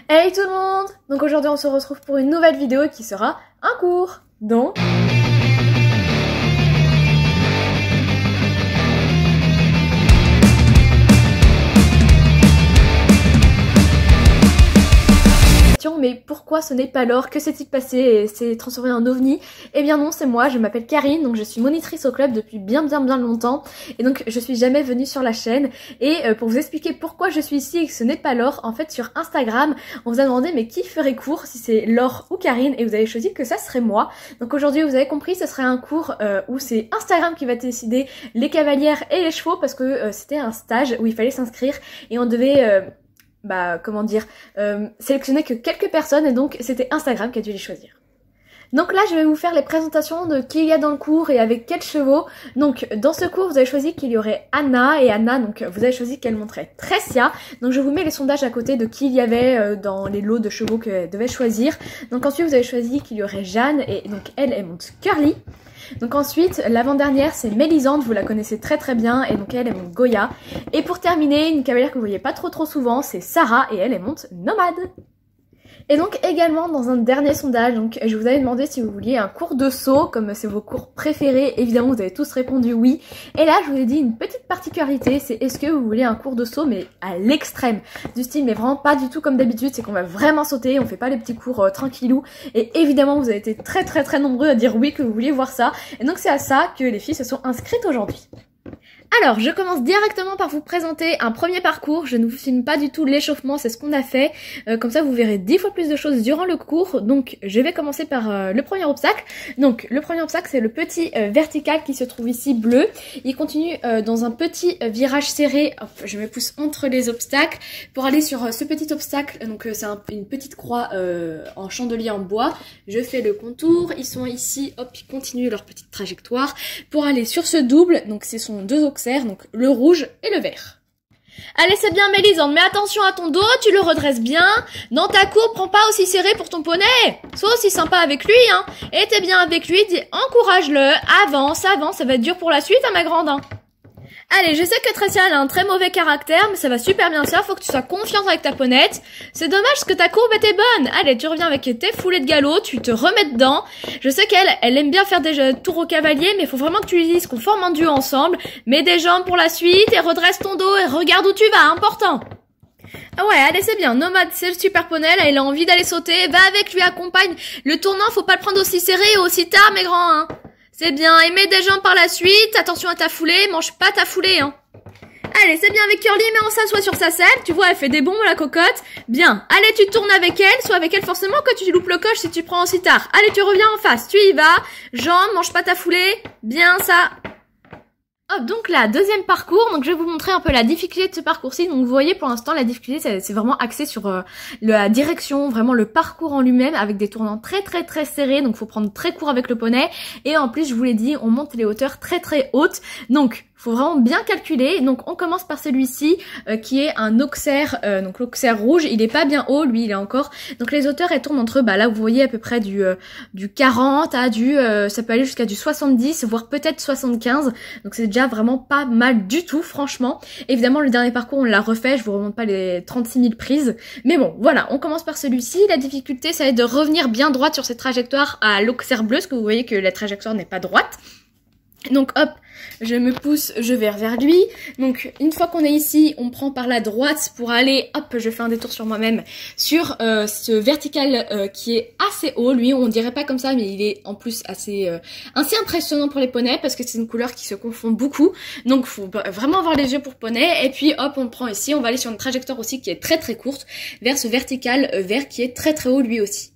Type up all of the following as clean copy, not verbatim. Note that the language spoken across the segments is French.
Hey tout le monde! Donc aujourd'hui on se retrouve pour une nouvelle vidéo qui sera un cours. Donc... Mais pourquoi ce n'est pas l'or? Que s'est-il passé et s'est transformé en ovni? Eh bien non, c'est moi, je m'appelle Karine, donc je suis monitrice au club depuis bien longtemps, et donc je suis jamais venue sur la chaîne, et pour vous expliquer pourquoi je suis ici et que ce n'est pas l'or, en fait sur Instagram, on vous a demandé mais qui ferait cours, si c'est Laure ou Karine, et vous avez choisi que ça serait moi. Donc aujourd'hui vous avez compris, ce serait un cours où c'est Instagram qui va décider les cavalières et les chevaux, parce que c'était un stage où il fallait s'inscrire, et on devait... sélectionner que quelques personnes, et donc c'était Instagram qui a dû les choisir. Donc là je vais vous faire les présentations de qui il y a dans le cours et avec quels chevaux. Donc dans ce cours vous avez choisi qu'il y aurait Anna, et Anna donc vous avez choisi qu'elle montrait Tressia. Donc je vous mets les sondages à côté de qui il y avait dans les lots de chevaux qu'elle devait choisir. Donc ensuite vous avez choisi qu'il y aurait Jeanne, et donc elle monte Curly. Donc ensuite, l'avant-dernière c'est Mélisande, vous la connaissez très bien, et donc elle monte Goya. Et pour terminer, une cavalière que vous voyez pas trop souvent, c'est Sarah, et elle monte Nomade. Et donc également dans un dernier sondage, donc je vous avais demandé si vous vouliez un cours de saut, comme c'est vos cours préférés, évidemment vous avez tous répondu oui. Et là je vous ai dit une petite particularité, c'est est-ce que vous voulez un cours de saut mais à l'extrême, du style mais vraiment pas du tout comme d'habitude, c'est qu'on va vraiment sauter, on fait pas les petits cours tranquillou. Et évidemment vous avez été très nombreux à dire oui que vous vouliez voir ça, et donc c'est à ça que les filles se sont inscrites aujourd'hui. Alors, je commence directement par vous présenter un premier parcours. Je ne vous filme pas du tout l'échauffement, c'est ce qu'on a fait. Comme ça, vous verrez 10 fois plus de choses durant le cours. Donc, je vais commencer par le premier obstacle. Donc, le premier obstacle, c'est le petit vertical qui se trouve ici, bleu. Il continue dans un petit virage serré. Hop, je me pousse entre les obstacles pour aller sur ce petit obstacle. Donc, c'est une petite croix en chandelier en bois. Je fais le contour. Ils sont ici, hop, ils continuent leur petite trajectoire pour aller sur ce double. Donc, ce sont deux obstacles. Donc le rouge et le vert. Allez, c'est bien Mélisande, mais attention à ton dos, tu le redresses bien. Dans ta courbe, prends pas aussi serré pour ton poney. Sois aussi sympa avec lui, hein. Et t'es bien avec lui, encourage-le, avance, ça va être dur pour la suite, hein, ma grande, hein. Allez, je sais que Tressia elle a un très mauvais caractère, mais ça va super bien se faire, faut que tu sois confiante avec ta ponette. C'est dommage parce que ta courbe était bonne. Allez, tu reviens avec tes foulées de galop, tu te remets dedans. Je sais elle aime bien faire des tours au cavalier, mais il faut vraiment que tu lui dises qu'on forme un duo ensemble. Mets des jambes pour la suite et redresse ton dos et regarde où tu vas, important. Ah ouais, allez, c'est bien. Nomade, c'est le super poney, là, il a envie d'aller sauter. Va avec lui, accompagne. Le tournant, faut pas le prendre aussi serré et aussi tard, mes grands, hein. C'est bien, et mets des jambes par la suite, attention à ta foulée, mange pas ta foulée, hein. Allez, c'est bien avec Curly, mais on s'assoit sur sa selle, tu vois, elle fait des bonds, la cocotte. Bien, allez, tu tournes avec elle, soit avec elle forcément que tu loupes le coche si tu prends aussi tard. Allez, tu reviens en face, tu y vas, jambes, mange pas ta foulée, bien ça. Hop, donc là, deuxième parcours, donc je vais vous montrer un peu la difficulté de ce parcours-ci. Donc vous voyez pour l'instant la difficulté c'est vraiment axé sur la direction, vraiment le parcours en lui-même, avec des tournants très serrés, donc faut prendre très court avec le poney. Et en plus je vous l'ai dit, on monte les hauteurs très hautes, donc faut vraiment bien calculer. Donc on commence par celui-ci qui est un auxerre, donc l'auxerre rouge, il est pas bien haut, lui il est encore. Donc les hauteurs elles tournent entre, là vous voyez à peu près du 40 à ça peut aller jusqu'à du 70, voire peut-être 75. Donc c'est déjà vraiment pas mal du tout, franchement. Évidemment le dernier parcours on l'a refait, je vous remonte pas les 36 000 prises. Mais bon voilà, on commence par celui-ci. La difficulté ça va être de revenir bien droite sur cette trajectoire à l'auxerre bleu, parce que vous voyez que la trajectoire n'est pas droite. Donc hop, je me pousse, je vais vers lui. Donc une fois qu'on est ici, on prend par la droite pour aller, hop, je fais un détour sur moi-même, sur ce vertical qui est assez haut. Lui, on dirait pas comme ça, mais il est en plus assez impressionnant pour les poneys, parce que c'est une couleur qui se confond beaucoup. Donc faut vraiment avoir les yeux pour poney. Et puis hop, on le prend ici, on va aller sur une trajectoire aussi qui est très courte, vers ce vertical vert qui est très haut lui aussi.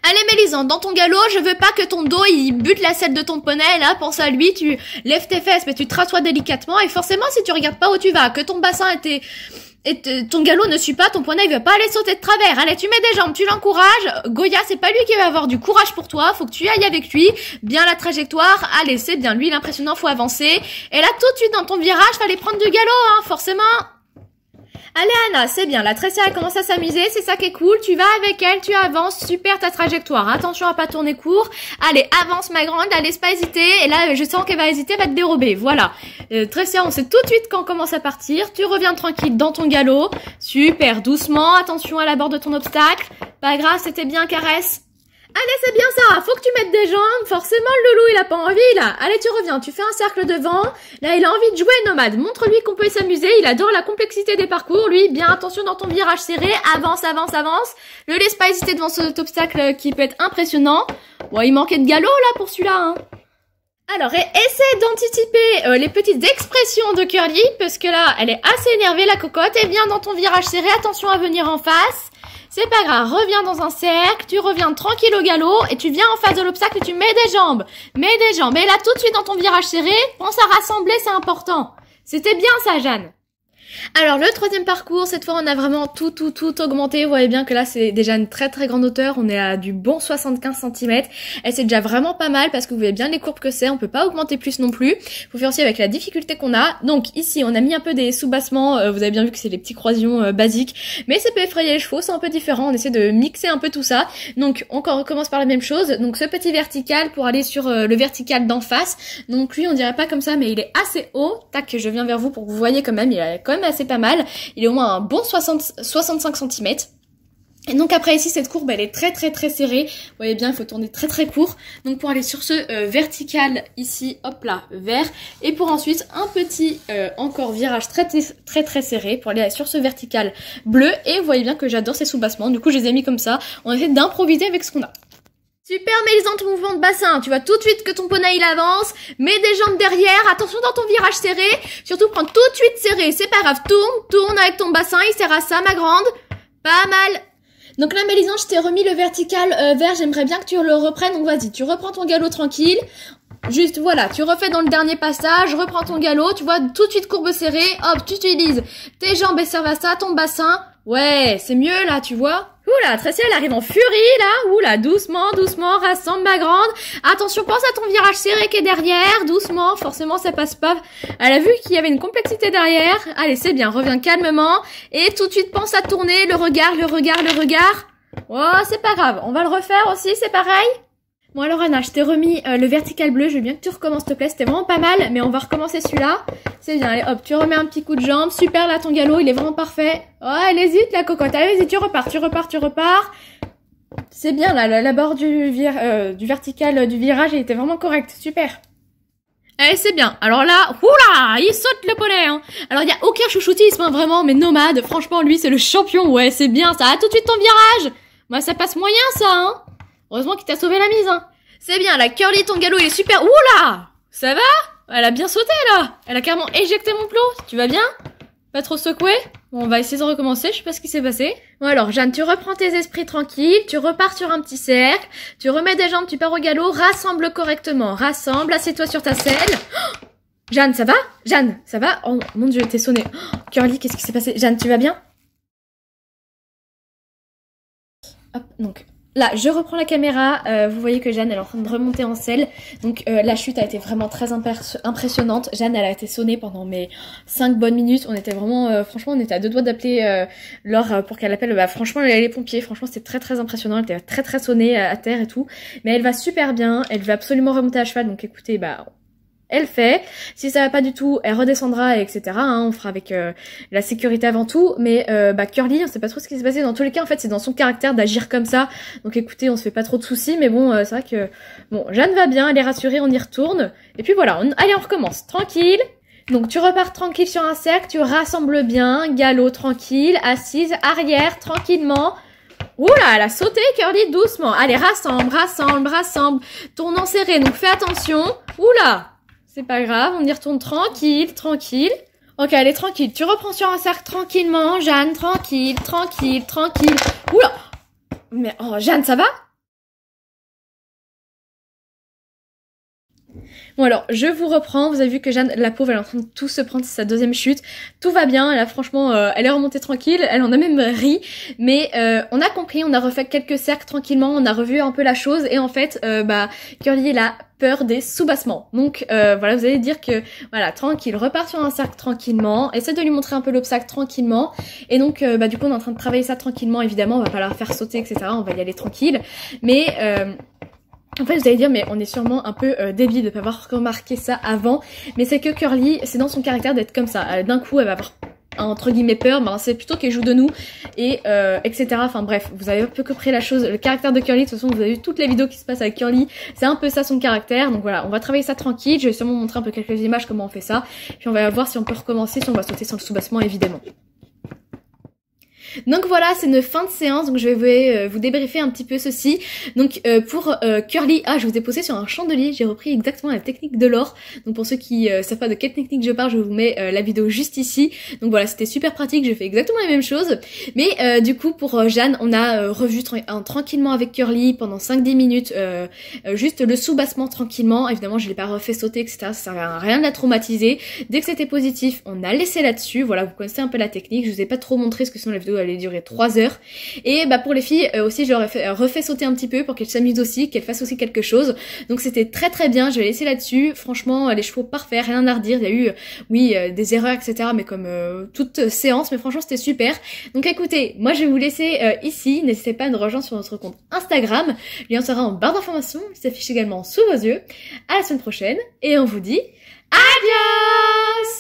Allez Mélisande, dans ton galop, je veux pas que ton dos il bute la selle de ton poney, là, pense à lui, tu lèves tes fesses, mais tu te rassois délicatement, et forcément si tu regardes pas où tu vas, que ton bassin et ton galop ne suit pas, ton poney il va pas aller sauter de travers. Allez, tu mets des jambes, tu l'encourages. Goya, c'est pas lui qui va avoir du courage pour toi, faut que tu ailles avec lui, bien la trajectoire. Allez, c'est bien, lui il est impressionnant, faut avancer. Et là tout de suite dans ton virage, fallait prendre du galop, hein, forcément. Allez Anna, c'est bien, la Tressia elle commence à s'amuser, c'est ça qui est cool, tu vas avec elle, tu avances, super ta trajectoire, attention à pas tourner court, allez avance ma grande, là laisse pas hésiter, et là je sens qu'elle va hésiter, elle va te dérober, voilà. Tressia on sait tout de suite quand on commence à partir, tu reviens tranquille dans ton galop, super, doucement, attention à la bord de ton obstacle, pas grave, c'était bien caresse. Allez, c'est bien ça, faut que tu mettes des jambes, forcément le loulou il a pas envie là. Allez, tu reviens, tu fais un cercle devant, là il a envie de jouer nomade, montre-lui qu'on peut s'amuser, il adore la complexité des parcours, lui, bien attention dans ton virage serré, avance, avance, avance, le laisse pas hésiter devant cet obstacle qui peut être impressionnant. Bon, il manquait de galop là pour celui-là, hein. Alors, essaie d'anticiper les petites expressions de Curly, parce que là, elle est assez énervée la cocotte, et bien dans ton virage serré, attention à venir en face. C'est pas grave, reviens dans un cercle, tu reviens tranquille au galop et tu viens en face de l'obstacle et tu mets des jambes. Mets des jambes. Et là, tout de suite dans ton virage serré, pense à rassembler, c'est important. C'était bien ça, Jeanne. Alors, le troisième parcours, cette fois, on a vraiment tout augmenté. Vous voyez bien que là, c'est déjà une très grande hauteur. On est à du bon 75 cm. Et c'est déjà vraiment pas mal parce que vous voyez bien les courbes que c'est. On peut pas augmenter plus non plus. Faut faire aussi avec la difficulté qu'on a. Donc, ici, on a mis un peu des sous-bassements. Vous avez bien vu que c'est les petits croisillons basiques. Mais ça peut effrayer les chevaux. C'est un peu différent. On essaie de mixer un peu tout ça. Donc, on recommence par la même chose. Donc, ce petit vertical pour aller sur le vertical d'en face. Donc, lui, on dirait pas comme ça, mais il est assez haut. Tac, je viens vers vous pour que vous voyez quand même. Il est quand même assez pas mal. Il est au moins un bon 65 cm. Et donc après ici cette courbe elle est très serrée. Vous voyez bien il faut tourner très court. Donc pour aller sur ce vertical ici, hop là, vert. Et pour ensuite un petit encore virage très serré pour aller sur ce vertical bleu. Et vous voyez bien que j'adore ces sous-bassements. Du coup je les ai mis comme ça. On essaie d'improviser avec ce qu'on a. Super Mélisande, ton mouvement de bassin, tu vois tout de suite que ton poney il avance, mets des jambes derrière, attention dans ton virage serré, surtout prends tout de suite serré, c'est pas grave, tourne avec ton bassin, il sert à ça ma grande, pas mal. Donc là Mélisande, je t'ai remis le vertical vert, j'aimerais bien que tu le reprennes, donc vas-y, tu reprends ton galop tranquille, juste voilà, tu refais dans le dernier passage, reprends ton galop, tu vois tout de suite courbe serrée, hop, tu utilises tes jambes et servent à ça, ton bassin, ouais, c'est mieux là, tu vois. Oula, Tressia, elle arrive en furie, là. Oula, doucement, rassemble ma grande. Attention, pense à ton virage serré qui est derrière. Doucement, forcément, ça passe pas. Elle a vu qu'il y avait une complexité derrière. Allez, c'est bien, reviens calmement. Et tout de suite, pense à tourner le regard. Oh, c'est pas grave. On va le refaire aussi, c'est pareil. Bon alors Anna, je t'ai remis le vertical bleu, je veux bien que tu recommences s'il te plaît, c'était vraiment pas mal, mais on va recommencer celui-là. C'est bien, allez hop, tu remets un petit coup de jambe, super là ton galop, il est vraiment parfait. Oh elle hésite la cocotte, allez vas-y tu repars. C'est bien là, la barre du vertical du virage, il était vraiment correct, super. Allez c'est bien, alors là, oula, il saute le poney hein. Alors il y a aucun chouchoutisme hein, vraiment, mais nomade, franchement lui c'est le champion, ouais c'est bien ça, à tout de suite ton virage. Moi ça passe moyen ça hein. Heureusement qu'il t'a sauvé la mise, hein. C'est bien, la Curly, ton galop, il est super. Oula! Ça va? Elle a bien sauté, là. Elle a carrément éjecté mon plot. Tu vas bien? Pas trop secoué? Bon, on va essayer de recommencer. Je sais pas ce qui s'est passé. Bon, alors, Jeanne, tu reprends tes esprits tranquilles. Tu repars sur un petit cercle. Tu remets des jambes, tu pars au galop. Rassemble correctement. Rassemble. Assieds-toi sur ta selle. Oh Jeanne, ça va? Jeanne, ça va? Oh, mon Dieu, t'es sonnée. Oh, Curly, qu'est-ce qui s'est passé? Jeanne, tu vas bien? Hop, donc... Là, je reprends la caméra, vous voyez que Jeanne elle est en train de remonter en selle, donc la chute a été vraiment très impressionnante. Jeanne elle a été sonnée pendant mes 5 bonnes minutes, on était vraiment, franchement on était à 2 doigts d'appeler Laure pour qu'elle appelle, franchement les pompiers, franchement c'était très impressionnant, elle était très sonnée à terre et tout, mais elle va super bien, elle veut absolument remonter à cheval, donc écoutez, elle fait. Si ça va pas du tout, elle redescendra, etc. Hein, on fera avec la sécurité avant tout. Mais Curly, on sait pas trop ce qui s'est passé. Dans tous les cas, en fait, c'est dans son caractère d'agir comme ça. Donc écoutez, on se fait pas trop de soucis. Mais bon, c'est vrai que... Bon, Jeanne va bien, elle est rassurée, on y retourne. Et puis voilà, allez, on recommence. Tranquille. Donc tu repars tranquille sur un cercle, tu rassembles bien, galop tranquille, assise, arrière, tranquillement. Oula, elle a sauté, Curly, doucement. Allez, rassemble. Tournant serré, donc fais attention. Oula! C'est pas grave, on y retourne tranquille. Ok, allez, tranquille. Tu reprends sur un cercle tranquillement, Jeanne, tranquille. Oula! Mais, oh, Jeanne, ça va? Bon alors, je vous reprends, vous avez vu que Jeanne, la pauvre, elle est en train de tout se prendre, c'est sa deuxième chute. Tout va bien, elle a franchement, elle est remontée tranquille, elle en a même ri. Mais on a compris, on a refait quelques cercles tranquillement, on a revu un peu la chose. Et en fait, Curly, elle a peur des sous-bassements. Donc voilà, vous allez dire que, voilà, tranquille, repart sur un cercle tranquillement, essaie de lui montrer un peu l'obstacle tranquillement. Et donc, du coup, on est en train de travailler ça tranquillement, évidemment, on va pas la faire sauter, etc. On va y aller tranquille. Mais... en fait, vous allez dire, mais on est sûrement un peu débile de pas avoir remarqué ça avant. Mais c'est que Curly, c'est dans son caractère d'être comme ça. D'un coup, elle va avoir entre guillemets peur, ben c'est plutôt qu'elle joue de nous et etc. Enfin bref, vous avez un peu compris la chose, le caractère de Curly. De toute façon, vous avez vu toutes les vidéos qui se passent avec Curly, c'est un peu ça son caractère. Donc voilà, on va travailler ça tranquille. Je vais sûrement montrer un peu quelques images comment on fait ça, puis on va voir si on peut recommencer, si on va sauter sur le sous-bassement évidemment. Donc voilà, c'est une fin de séance, donc je vais vous débriefer un petit peu ceci. Donc pour Curly, je vous ai posé sur un chandelier, j'ai repris exactement la technique de l'or. Donc pour ceux qui savent pas de quelle technique je parle, je vous mets la vidéo juste ici. Donc voilà, c'était super pratique, j'ai fait exactement la même chose. Mais du coup pour Jeanne, on a revu tranquillement avec Curly pendant 5-10 minutes, juste le sous-bassement tranquillement. Évidemment, je l'ai pas refait sauter, etc. Ça servait à rien de la traumatiser. Dès que c'était positif, on a laissé là-dessus. Voilà, vous connaissez un peu la technique, je vous ai pas trop montré parce que sinon la vidéo allait durer 3 heures. Et pour les filles aussi, je leur ai refait sauter un petit peu pour qu'elles s'amusent aussi, qu'elles fassent aussi quelque chose. Donc c'était très très bien, je vais laisser là-dessus. Franchement, les chevaux parfaits, rien à redire. Il y a eu, oui, des erreurs, etc. Mais comme toute séance, mais franchement c'était super. Donc écoutez, moi je vais vous laisser ici. N'hésitez pas à nous rejoindre sur notre compte Instagram. Le lien sera en barre d'informations, il s'affiche également sous vos yeux. À la semaine prochaine et on vous dit adios!